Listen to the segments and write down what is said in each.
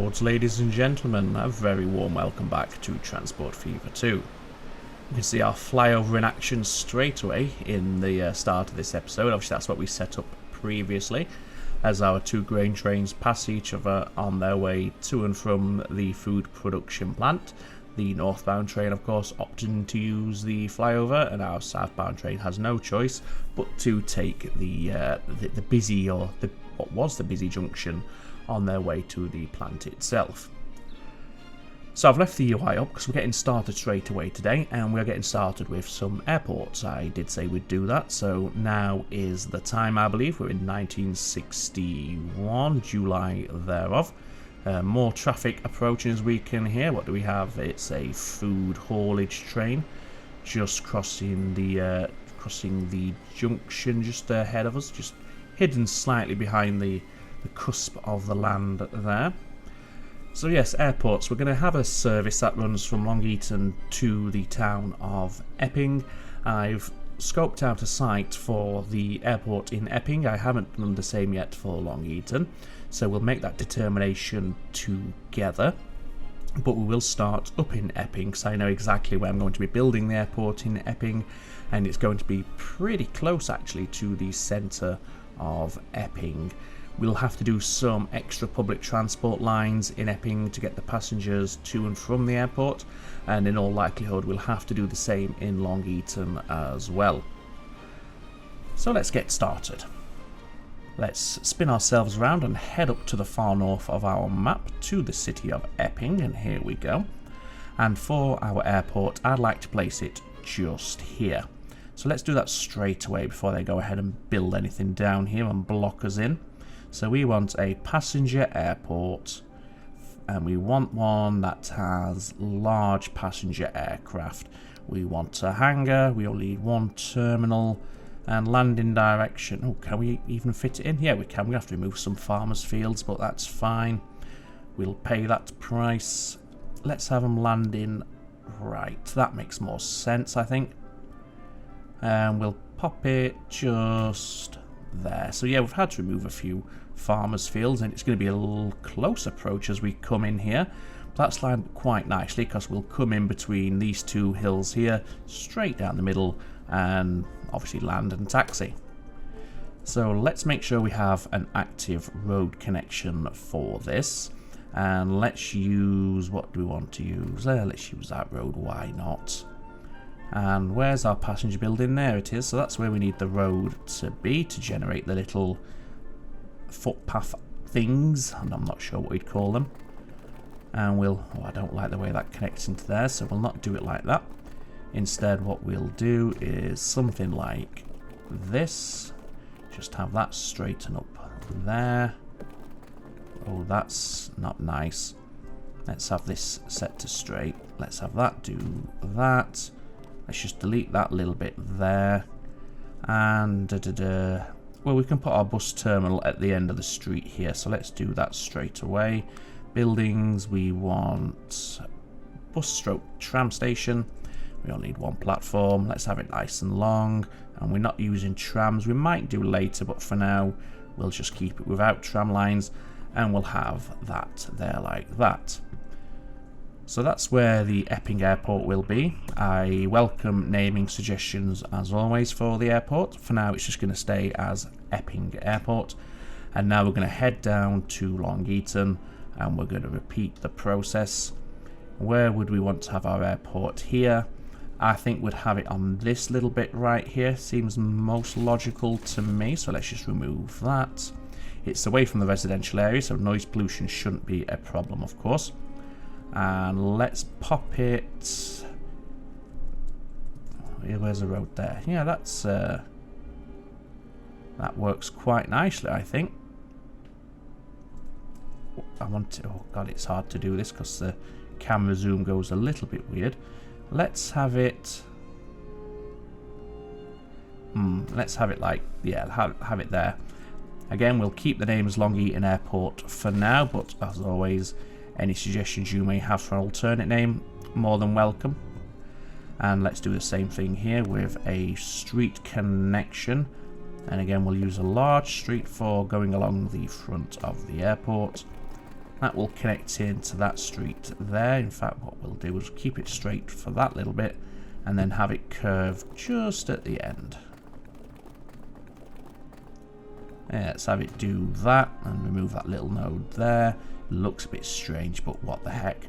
Lords, ladies and gentlemen, a very warm welcome back to Transport Fever 2. You can see our flyover in action straight away in the start of this episode. Obviously that's what we set up previously, as our two grain trains pass each other on their way to and from the food production plant. The northbound train, of course, opting to use the flyover, and our southbound train has no choice but to take the busy, or what was the busy junction, on their way to the plant itself. So I've left the UI up because we're getting started straight away today, and we're getting started with some airports. I did say we'd do that, so now is the time. I believe we're in 1961, July thereof. More traffic approaching as we can hear. What do we have? It's a food haulage train just crossing the junction just ahead of us, just hidden slightly behind the cusp of the land there. So yes, airports. We're going to have a service that runs from Long Eaton to the town of Epping. I've scoped out a site for the airport in Epping. I haven't done the same yet for Long Eaton, so we'll make that determination together. But we will start up in Epping, because I know exactly where I'm going to be building the airport in Epping, and it's going to be pretty close actually to the centre of Epping. We'll have to do some extra public transport lines in Epping to get the passengers to and from the airport, and in all likelihood we'll have to do the same in Long Eaton as well. So let's get started. Let's spin ourselves around and head up to the far north of our map to the city of Epping, and here we go. And for our airport, I'd like to place it just here. So let's do that straight away before they go ahead and build anything down here and block us in. So we want a passenger airport, and we want one that has large passenger aircraft. We want a hangar, we only need one terminal, and landing direction. Oh, can we even fit it in? Yeah, we can. We have to remove some farmers' fields, but that's fine. We'll pay that price. Let's have them landing right. That makes more sense, I think. And we'll pop it just there. So yeah, we've had to remove a few farmers' fields, and it's going to be a little close approach as we come in here. That's lined up quite nicely because we'll come in between these two hills here, straight down the middle, and obviously land and taxi. So let's make sure we have an active road connection for this, and let's use, what do we want to use? Let's use that road, why not? And where's our passenger building? There it is. So that's where we need the road to be to generate the little footpath things, and I'm not sure what we'd call them. And we'll, oh, I don't like the way that connects into there, so we'll not do it like that. Instead, what we'll do is something like this. Just have that straighten up there. Oh, that's not nice. Let's have this set to straight. Let's have that do that. Let's just delete that little bit there. And well, we can put our bus terminal at the end of the street here, so let's do that straight away. Buildings, we want bus stroke tram station. We only need one platform. Let's have it nice and long, and we're not using trams. We might do later, but for now we'll just keep it without tram lines, and we'll have that there like that. So that's where the Epping Airport will be. I welcome naming suggestions as always for the airport. For now it's just going to stay as Epping Airport. And now we're going to head down to Long Eaton, and we're going to repeat the process. Where would we want to have our airport? Here. I think we'd have it on this little bit right here. Seems most logical to me, so let's just remove that. It's away from the residential area, so noise pollution shouldn't be a problem, of course. And let's pop it. Where's the road there? Yeah, that's that works quite nicely, I think. I want to. Oh god, it's hard to do this because the camera zoom goes a little bit weird. Let's have it. Let's have it like, yeah, have it there. Again, we'll keep the name as Long Eaton Airport for now, but as always, any suggestions you may have for an alternate name, more than welcome. And let's do the same thing here with a street connection. And again, we'll use a large street for going along the front of the airport. That will connect into that street there. In fact, what we'll do is keep it straight for that little bit and then have it curve just at the end. Yeah, let's have it do that and remove that little node there. Looks a bit strange, but what the heck.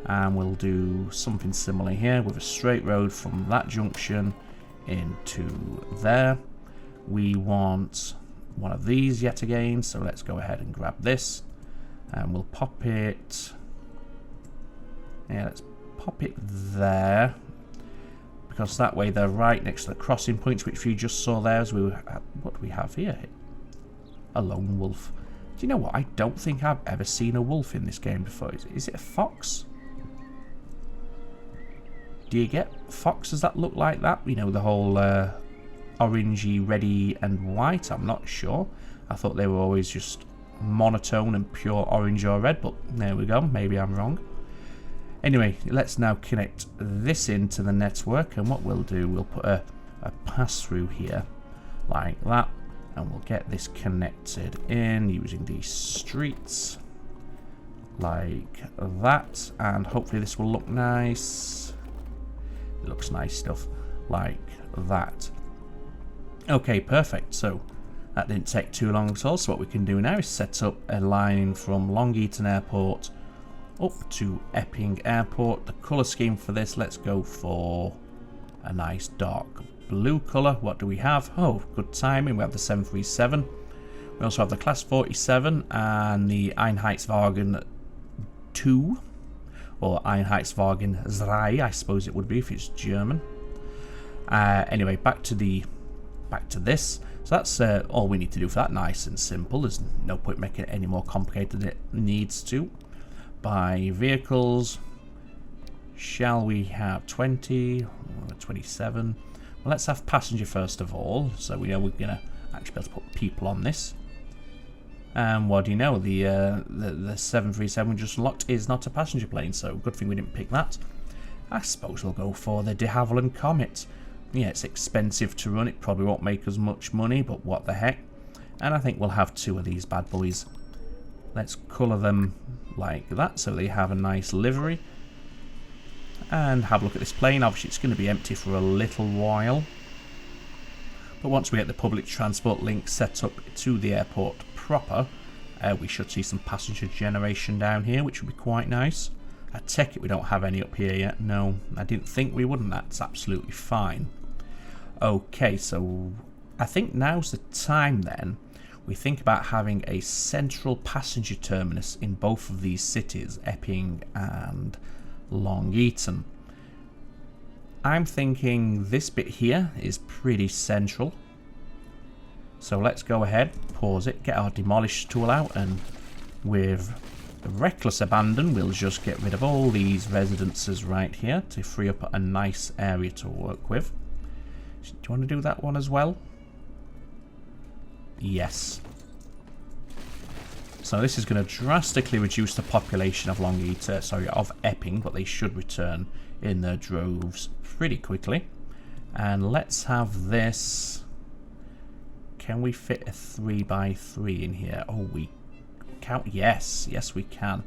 And we'll do something similar here with a straight road from that junction into there. We want one of these yet again, so let's go ahead and grab this and we'll pop it. Yeah, let's pop it there, because that way they're right next to the crossing points, which you just saw there. As we were at, what do we have here? A lone wolf. Do you know what? I don't think I've ever seen a wolf in this game before. Is it a fox? Do you get foxes that look like that? You know, the whole orangey, reddy and white? I'm not sure. I thought they were always just monotone and pure orange or red, but there we go. Maybe I'm wrong. Anyway, let's now connect this into the network, and what we'll do, we'll put a pass through here like that, and we'll get this connected in using these streets like that, and hopefully this will look nice. It looks nice stuff like that. Okay, perfect. So that didn't take too long at all. So what we can do now is set up a line from Long Eaton Airport up to Epping Airport. The colour scheme for this, let's go for a nice dark blue colour. What do we have? Oh, good timing. We have the 737. We also have the Class 47 and the Einheitswagen 2, or Einheitswagen 3, I suppose it would be if it's German. Anyway, back to this. So that's all we need to do for that. Nice and simple. There's no point making it any more complicated than it needs to. By vehicles, shall we have 20 or 27? Well, let's have passenger first of all, so we know we're gonna actually be able to put people on this. And what do you know, the 737 we just unlocked is not a passenger plane, so good thing we didn't pick that. I suppose we'll go for the de Havilland Comet. Yeah, it's expensive to run, it probably won't make us much money, but what the heck. And I think we'll have 2 of these bad boys. Let's colour them like that so they have a nice livery. And have a look at this plane. Obviously it's going to be empty for a little while, but once we get the public transport link set up to the airport proper, we should see some passenger generation down here, which would be quite nice. I take it we don't have any up here yet. No, I didn't think we wouldn't. That's absolutely fine. Okay, so I think now's the time then we think about having a central passenger terminus in both of these cities, Epping and Long Eaton. I'm thinking this bit here is pretty central. So let's go ahead, pause it, get our demolish tool out, and with reckless abandon we'll just get rid of all these residences right here to free up a nice area to work with. Do you want to do that one as well? Yes. So this is going to drastically reduce the population of of Epping, but they should return in their droves pretty quickly. And let's have this. Can we fit a 3x3 in here? Oh, we count. Yes, yes we can.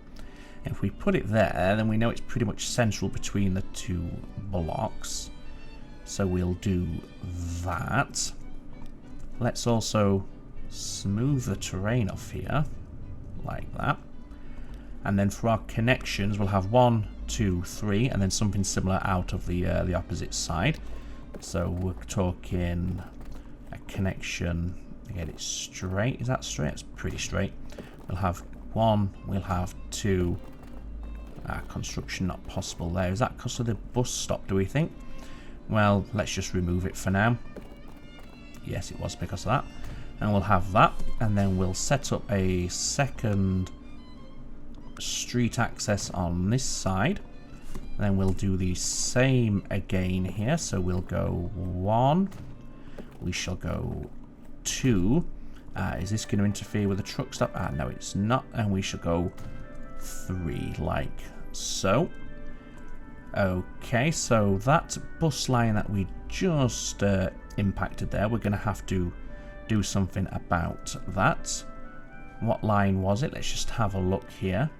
If we put it there, then we know it's pretty much central between the 2 blocks. So we'll do that. Let's also smooth the terrain off here like that, and then for our connections we'll have 1, 2, 3, and then something similar out of the opposite side. So we're talking a connection to get it straight. Is that straight? It's pretty straight. We'll have 1, we'll have 2. Construction not possible there. Is that because of the bus stop, do we think? Well, let's just remove it for now. Yes, it was because of that. And we'll have that, and then we'll set up a second street access on this side. And then we'll do the same again here. So we'll go 1. We shall go 2. Is this going to interfere with the truck stop? No, it's not. And we shall go 3, like so. Okay, so that bus line that we just impacted there, we're going to have to do something about that. What line was it? Let's just have a look here.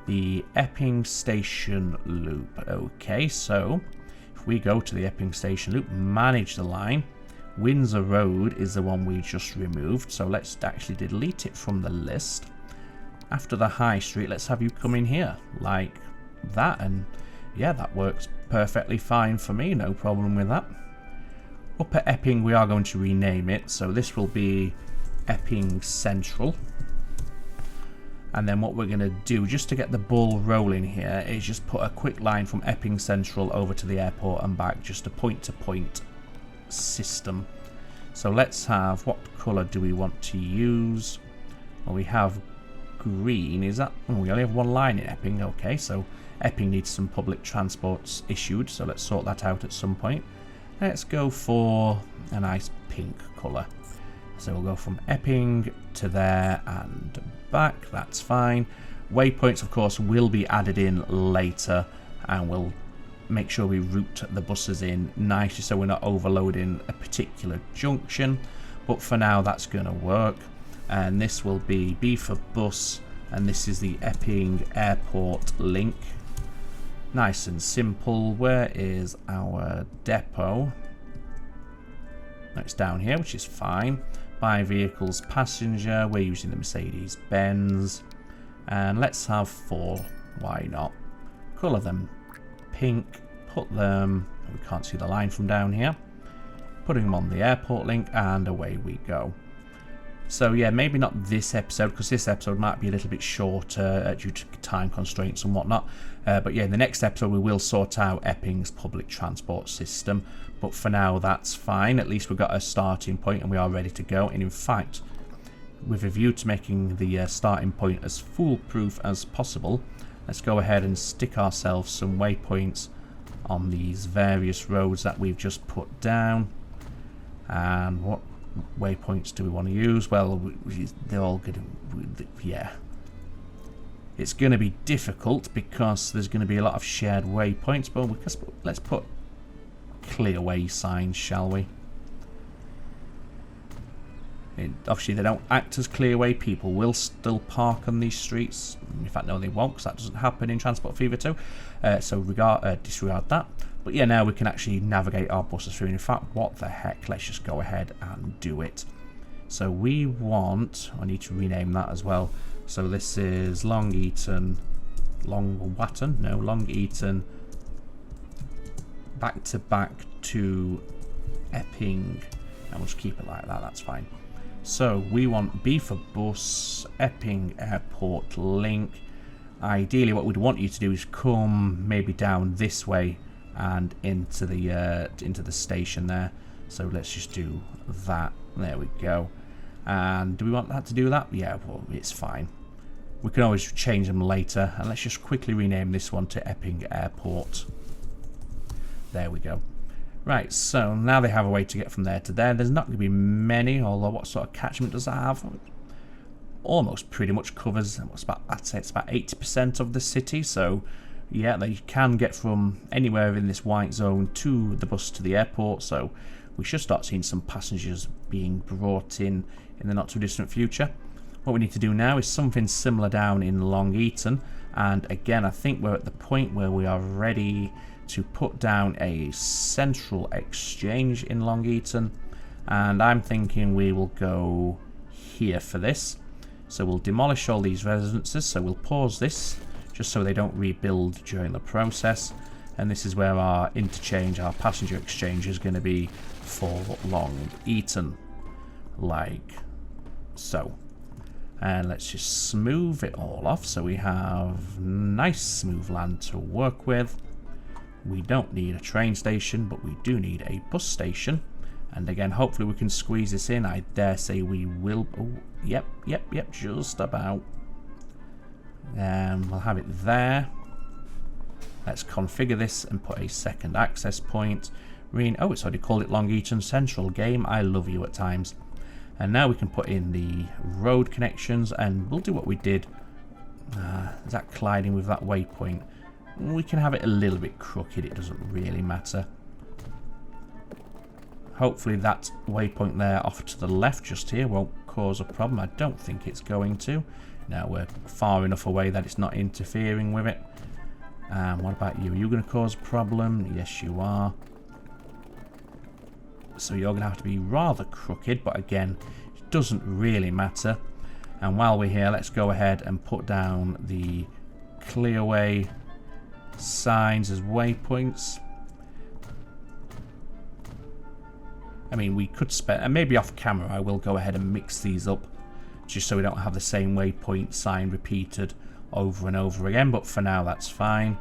The Epping Station loop. Okay, so if we go to the Epping Station loop, manage the line. Windsor Road is the one we just removed, so let's actually delete it from the list. After the High Street, let's have you come in here like that, and yeah, that works perfectly fine for me, no problem with that. Upper Epping, we are going to rename it, so this will be Epping Central. And then what we're going to do, just to get the ball rolling here, is just put a quick line from Epping Central over to the airport and back, just a point-to-point system. So let's have, what colour do we want to use? Well, we have green, is that? Oh, we only have one line in Epping, okay, so Epping needs some public transports issued, so let's sort that out at some point. Let's go for a nice pink colour. So we'll go from Epping to there and back, that's fine. Waypoints, of course, will be added in later, and we'll make sure we route the buses in nicely so we're not overloading a particular junction. But for now, that's going to work. And this will be B for bus, and this is the Epping Airport link. Nice and simple. Where is our depot? No, it's down here, which is fine. By vehicles passenger, we're using the Mercedes-Benz. And let's have 4. Why not? Colour them pink. Put them... we can't see the line from down here. Putting them on the airport link, and away we go. So yeah, maybe not this episode, because this episode might be a little bit shorter due to time constraints and whatnot. But yeah, in the next episode we will sort out Epping's public transport system. But for now, that's fine. At least we've got a starting point and we are ready to go. And in fact, with a view to making the starting point as foolproof as possible, let's go ahead and stick ourselves some waypoints on these various roads that we've just put down. And what waypoints do we want to use? Well, they're all going to, yeah. It's going to be difficult because there's going to be a lot of shared waypoints, but let's put clear way signs, shall we? Obviously, they don't act as clear way. People will still park on these streets. In fact, no, they won't, because that doesn't happen in Transport Fever 2. So disregard that. But yeah, now we can actually navigate our buses through. In fact, what the heck? Let's just go ahead and do it. So we want... I need to rename that as well. So this is Long Eaton... Long Eaton... back to back to Epping. And we'll just keep it like that. That's fine. So we want B for bus, Epping Airport link. Ideally, what we'd want you to do is come maybe down this way and into the station there. So let's just do that. There we go. And do we want that to do that? Yeah, well, it's fine. We can always change them later. And let's just quickly rename this one to Epping Airport. There we go. Right, so now they have a way to get from there to there. There's not going to be many, although what sort of catchment does that have? Almost pretty much covers, I'd say it's about 80% of the city. So yeah, they can get from anywhere in this white zone to the bus to the airport. So we should start seeing some passengers being brought in the not too distant future. What we need to do now is something similar down in Long Eaton. And again, I think we're at the point where we are ready to put down a central exchange in Long Eaton, and I'm thinking we will go here for this. So we'll demolish all these residences, so we'll pause this just so they don't rebuild during the process, and this is where our interchange, our passenger exchange, is going to be for Long Eaton, like so. And let's just smooth it all off so we have nice smooth land to work with. We don't need a train station, but we do need a bus station. And again, hopefully we can squeeze this in. I dare say we will. Oh, yep, just about. We'll have it there. Let's configure this and put a second access point. Oh, it's already called it Long Eaton Central. Game, I love you at times. And now we can put in the road connections, and we'll do what we did. Is that colliding with that waypoint? We can have it a little bit crooked, it doesn't really matter. Hopefully that waypoint there off to the left just here won't cause a problem? I don't think it's going to. Now we're far enough away that it's not interfering with it. What about you? Are you going to cause a problem? Yes, you are. So you're going to have to be rather crooked, but again, it doesn't really matter. And while we're here, let's go ahead and put down the clearway signs as waypoints. I mean, we could spend, and maybe off camera I will go ahead and mix these up, just so we don't have the same waypoint sign repeated over and over again, but for now that's fine.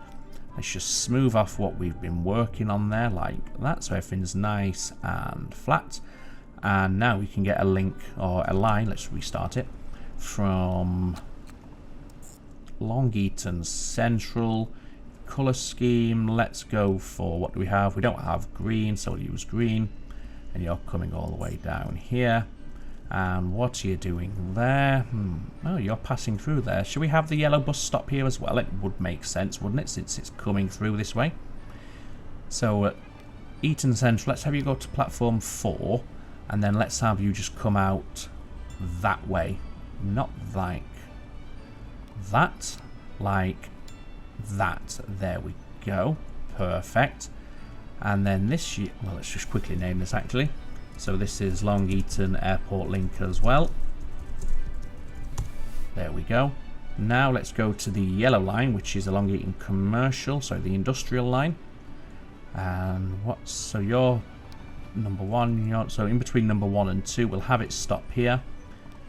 Let's just smooth off what we've been working on there like that, so everything's nice and flat. And now we can get a link or a line, let's restart it, from Long Eaton Central. Colour scheme, let's go for, what do we have? We don't have green, so we'll use green. And you're coming all the way down here. And what are you doing there? Oh, you're passing through there. Should we have the yellow bus stop here as well? It would make sense, wouldn't it, since it's coming through this way. So, Eaton Central, let's have you go to platform 4. And then let's have you just come out that way. Not like that. Like that. There we go. Perfect. And then this, well, let's just quickly name this actually. So this is Long Eaton Airport Link as well. There we go. Now let's go to the yellow line, which is the Long Eaton Commercial, so the industrial line. And what? So you're number 1. So in between number 1 and 2, we'll have it stop here.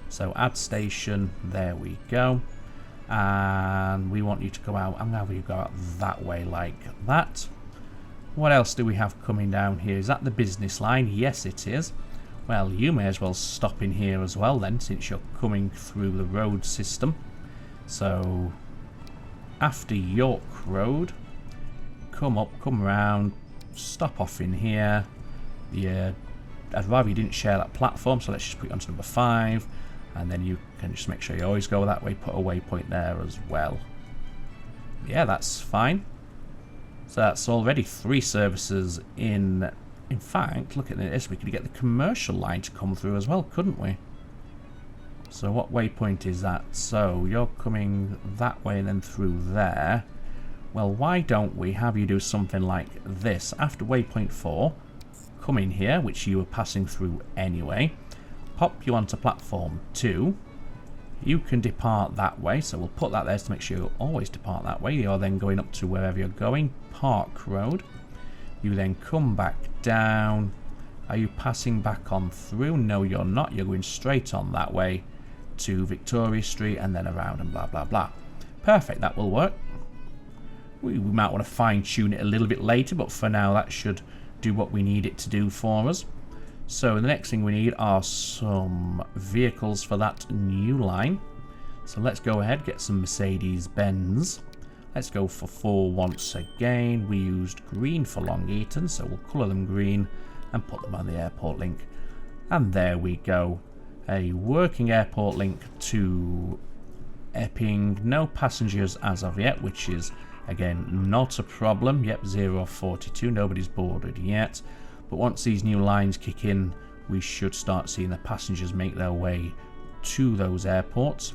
So add station. There we go. And we want you to go out. I'm going to have you go out that way like that. What else do we have coming down here? Is that the business line? Yes, it is. Well, you may as well stop in here as well then, since you're coming through the road system. So, after York Road, come up, come around, stop off in here. Yeah, I'd rather you didn't share that platform, so let's just put it onto number 5. And then you can just make sure you always go that way, put a waypoint there as well. Yeah, that's fine. So that's already 3 services in. In fact, look at this, we could get the commercial line to come through as well, couldn't we? So what waypoint is that? So you're coming that way and then through there. Well, why don't we have you do something like this? After waypoint 4, come in here, which you were passing through anyway. Pop you onto platform 2. You can depart that way, so we'll put that there to make sure you always depart that way. You're then going up to wherever you're going, Park Road. You then come back down. Are you passing back on through? No, you're not. You're going straight on that way to Victoria Street and then around and blah, blah, blah. Perfect, that will work. We might want to fine-tune it a little bit later, but for now that should do what we need it to do for us. So the next thing we need are some vehicles for that new line. So let's go ahead, get some Mercedes-Benz. Let's go for 4 once again. We used green for Long Eaton, so we'll colour them green and put them on the airport link. And there we go. A working airport link to Epping. No passengers as of yet, which is, again, not a problem. Yep, 0 of 42. Nobody's boarded yet. But once these new lines kick in, we should start seeing the passengers make their way to those airports.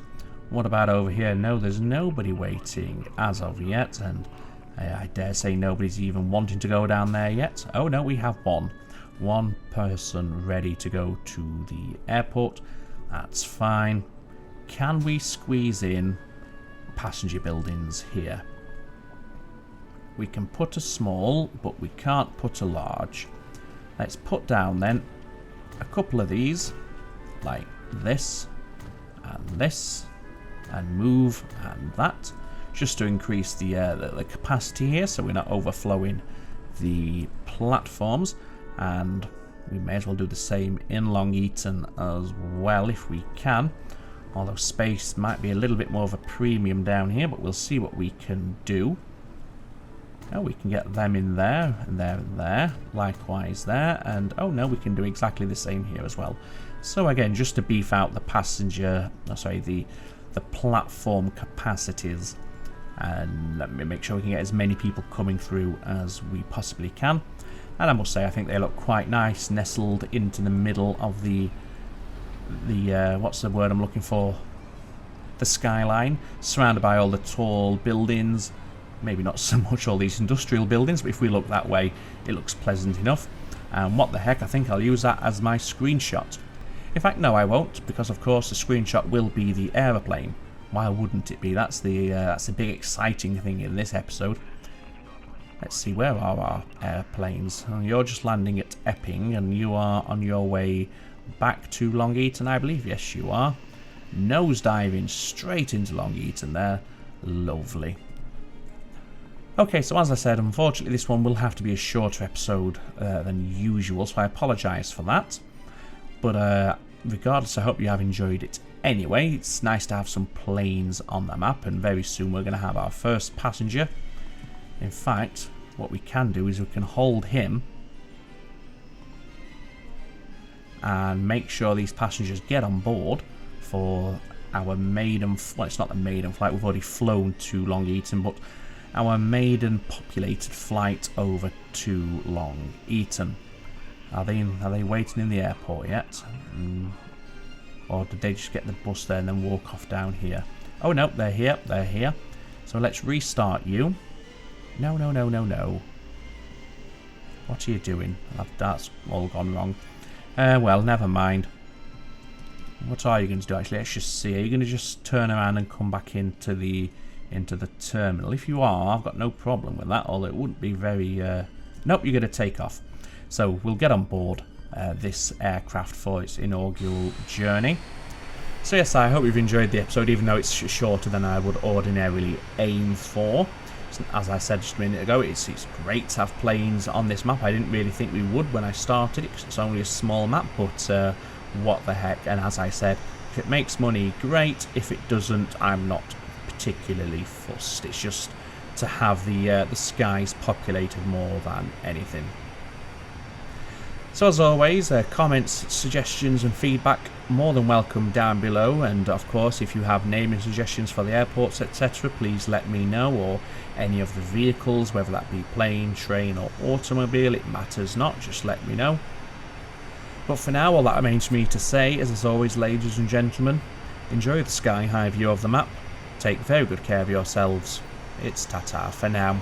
What about over here? No, there's nobody waiting as of yet, and I dare say nobody's even wanting to go down there yet. Oh no, we have one person ready to go to the airport. That's fine. Can we squeeze in passenger buildings here? We can put a small, but we can't put a large. Let's put down then a couple of these, like this, and move, and that, just to increase the capacity here, so we're not overflowing the platforms. And we may as well do the same in Long Eaton as well if we can. Although space might be a little bit more of a premium down here, but we'll see what we can do. Oh, we can get them in there, and there, and there. Likewise there, and oh no, we can do exactly the same here as well. So again, just to beef out the passenger, the platform capacities, and let me make sure we can get as many people coming through as we possibly can. And I must say, I think they look quite nice, nestled into the middle of the the what's the word I'm looking for? The skyline, surrounded by all the tall buildings. Maybe not so much all these industrial buildings, but if we look that way, it looks pleasant enough. And what the heck, I think I'll use that as my screenshot. In fact, no, I won't, because of course the screenshot will be the aeroplane. Why wouldn't it be? That's the big exciting thing in this episode. Let's see, where are our airplanes? Oh, you're just landing at Epping, and you are on your way back to Long Eaton, I believe. Yes, you are. Nosediving straight into Long Eaton there. Lovely. Okay, so as I said, unfortunately this one will have to be a shorter episode than usual, so I apologise for that. But regardless, I hope you have enjoyed it anyway. It's nice to have some planes on the map, and very soon we're going to have our first passenger. In fact, what we can do is we can hold him and make sure these passengers get on board for our maiden, well, it's not the maiden flight, we've already flown to Long Eaton, but our maiden populated flight over to Long Eaton. Are they waiting in the airport yet? Or did they just get the bus there and then walk off down here? Oh no, they're here. So let's restart you. No. What are you doing? That's all gone wrong. Well, never mind. What are you going to do actually? Let's just see. Are you going to just turn around and come back into the terminal? If you are, I've got no problem with that, although it wouldn't be very... Nope, you're going to take off. So we'll get on board this aircraft for its inaugural journey. So yes, I hope you've enjoyed the episode, even though it's shorter than I would ordinarily aim for. As I said just a minute ago, it's great to have planes on this map. I didn't really think we would when I started it, because it's only a small map, but what the heck. And as I said, if it makes money, great. If it doesn't, I'm not particularly fussed. It's just to have the skies populated more than anything. So as always, comments, suggestions and feedback more than welcome down below, and of course if you have naming suggestions for the airports, etc., please let me know, or any of the vehicles, whether that be plane, train or automobile, it matters not, just let me know. But for now, all that remains for me to say is, as always, ladies and gentlemen, enjoy the sky high view of the map, take very good care of yourselves. It's ta-ta for now.